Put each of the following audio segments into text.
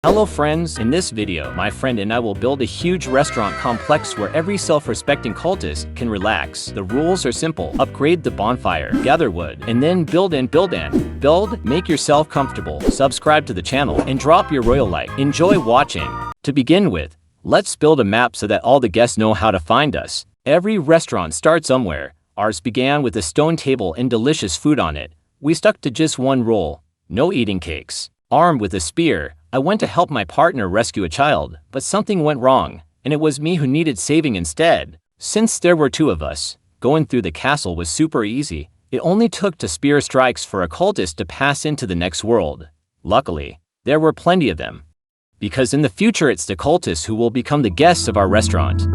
Hello friends, in this video, my friend and I will build a huge restaurant complex where every self-respecting cultist can relax. The rules are simple. Upgrade the bonfire, gather wood, and then build, make yourself comfortable, subscribe to the channel, and drop your royal like. Enjoy watching. To begin with, let's build a map so that all the guests know how to find us. Every restaurant starts somewhere. Ours began with a stone table and delicious food on it. We stuck to just one rule: no eating cakes. Armed with a spear, I went to help my partner rescue a child, but something went wrong, and it was me who needed saving instead. Since there were two of us, going through the castle was super easy. It only took two spear strikes for a cultist to pass into the next world. Luckily, there were plenty of them, because in the future it's the cultists who will become the guests of our restaurant.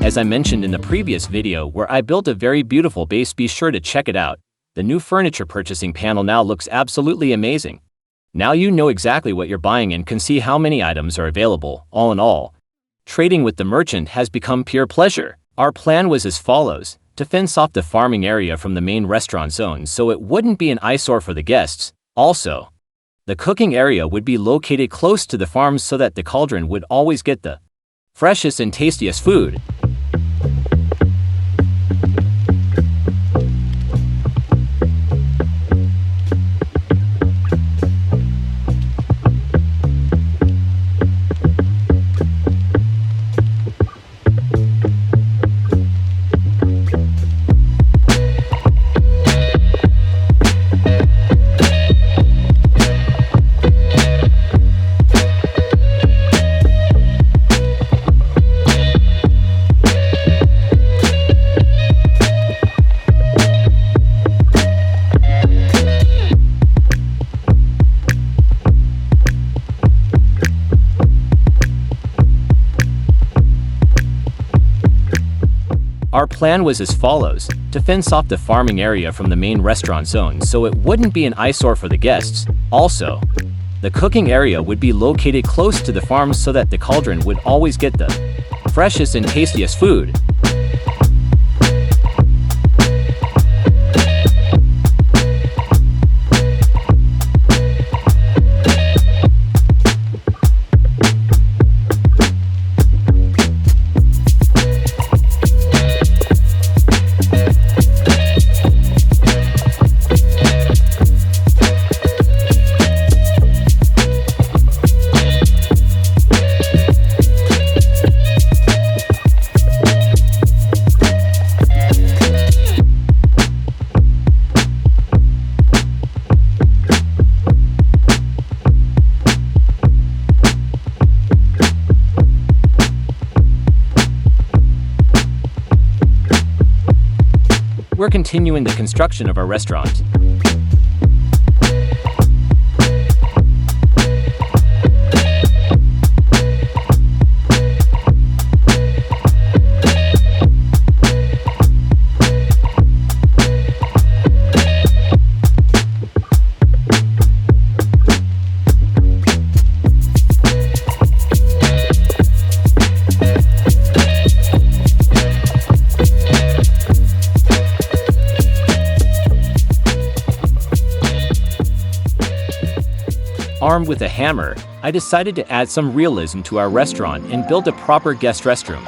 As I mentioned in the previous video where I built a very beautiful base, be sure to check it out. The new furniture purchasing panel now looks absolutely amazing. Now you know exactly what you're buying and can see how many items are available. All in all, trading with the merchant has become pure pleasure. Our plan was as follows: to fence off the farming area from the main restaurant zone so it wouldn't be an eyesore for the guests. Also, the cooking area would be located close to the farm so that the cauldron would always get the freshest and tastiest food. Our plan was as follows: to fence off the farming area from the main restaurant zone so it wouldn't be an eyesore for the guests. Also, the cooking area would be located close to the farm so that the cauldron would always get the freshest and tastiest food. We're continuing the construction of our restaurant. Armed with a hammer, I decided to add some realism to our restaurant and build a proper guest restroom.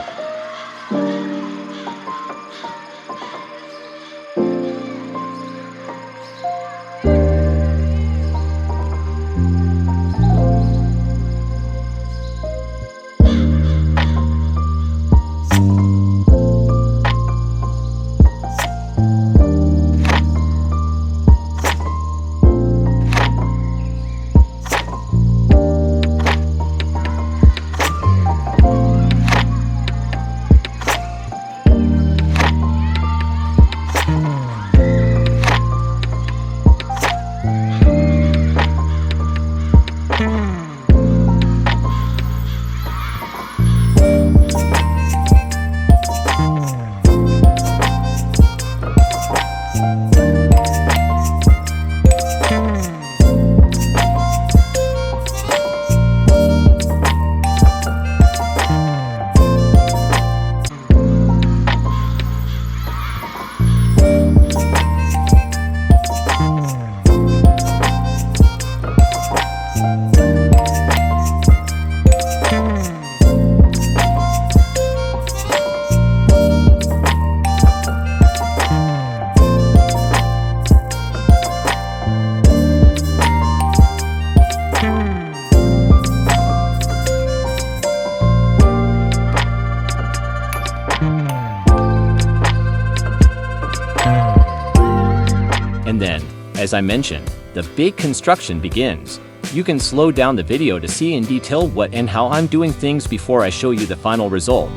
As I mentioned, the big construction begins. You can slow down the video to see in detail what and how I'm doing things before I show you the final result.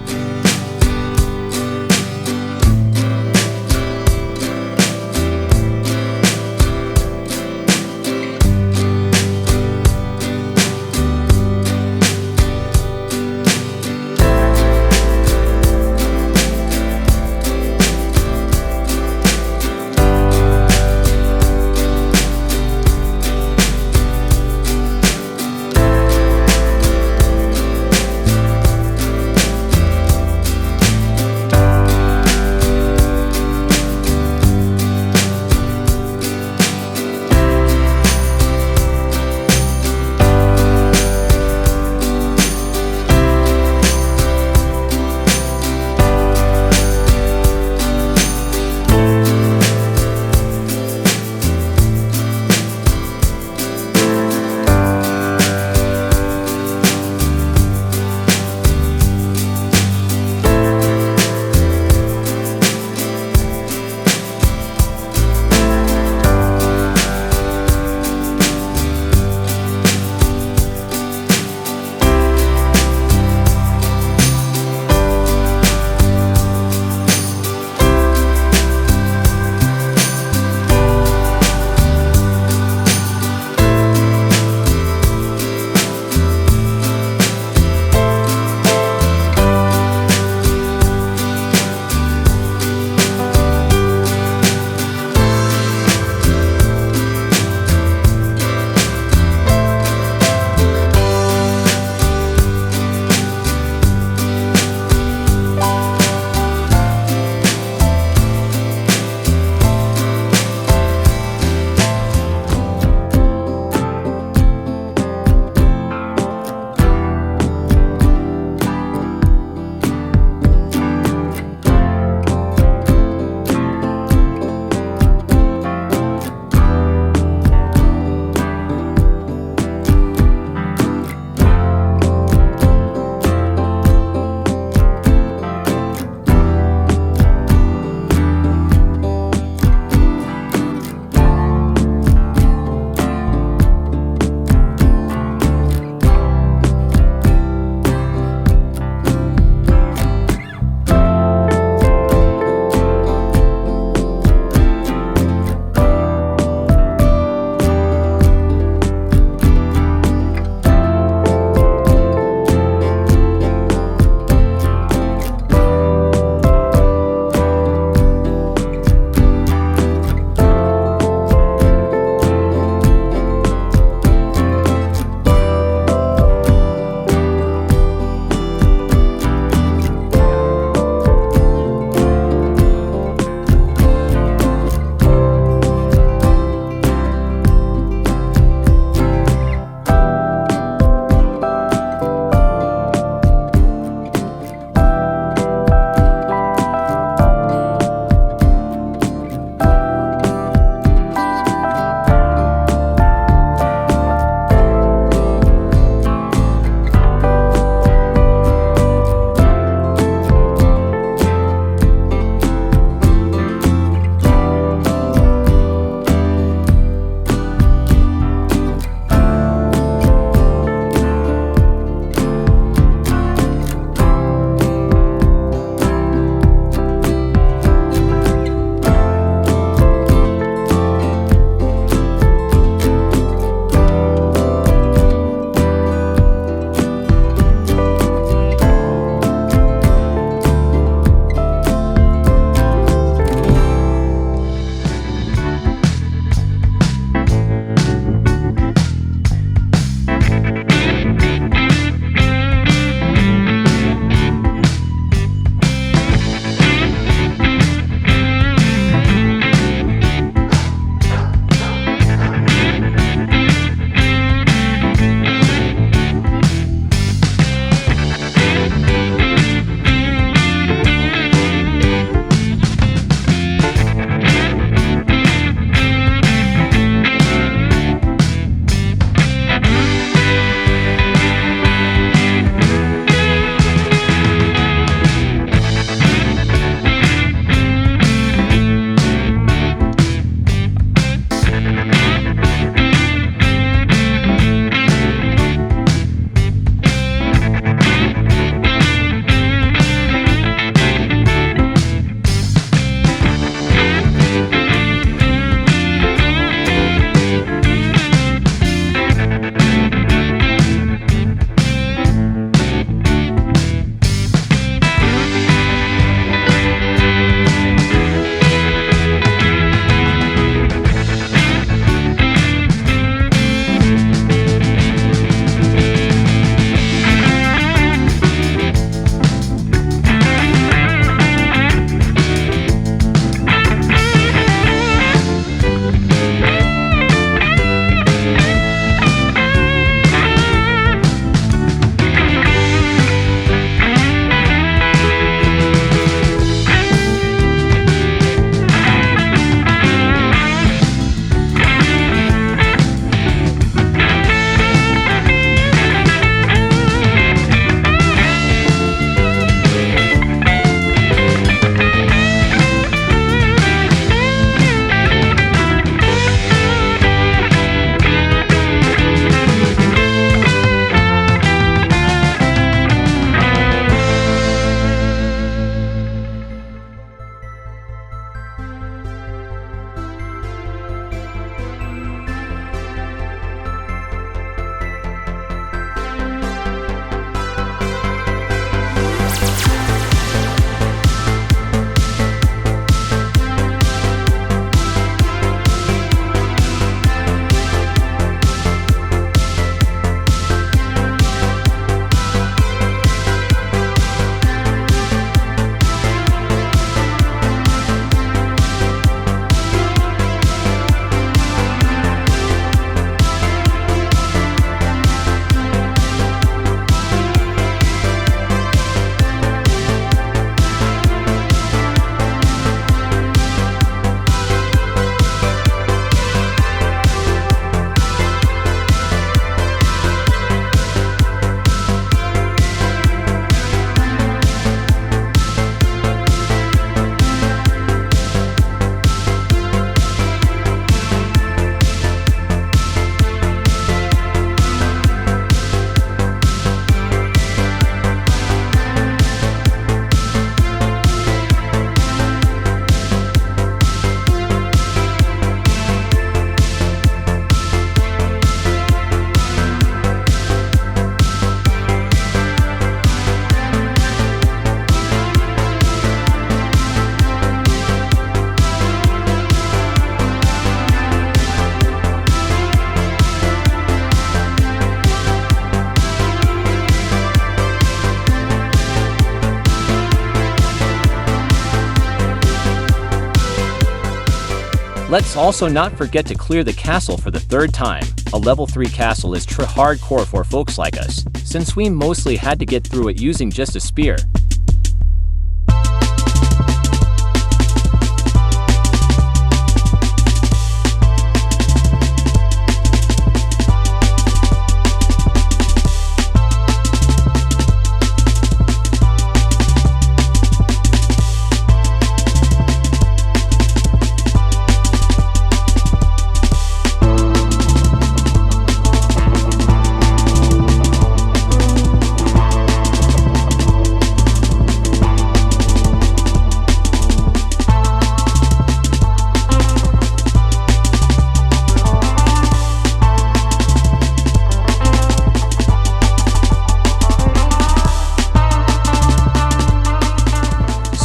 Let's also not forget to clear the castle for the third time. A level 3 castle is hardcore for folks like us, since we mostly had to get through it using just a spear.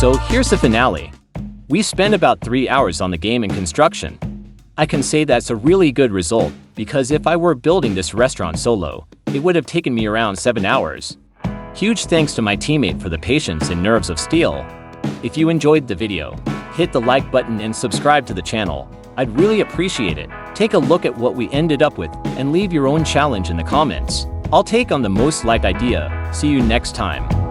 So here's the finale. We spent about 3 hours on the game and construction. I can say that's a really good result, because if I were building this restaurant solo, it would have taken me around 7 hours. Huge thanks to my teammate for the patience and nerves of steel. If you enjoyed the video, hit the like button and subscribe to the channel. I'd really appreciate it. Take a look at what we ended up with and leave your own challenge in the comments. I'll take on the most liked idea. See you next time.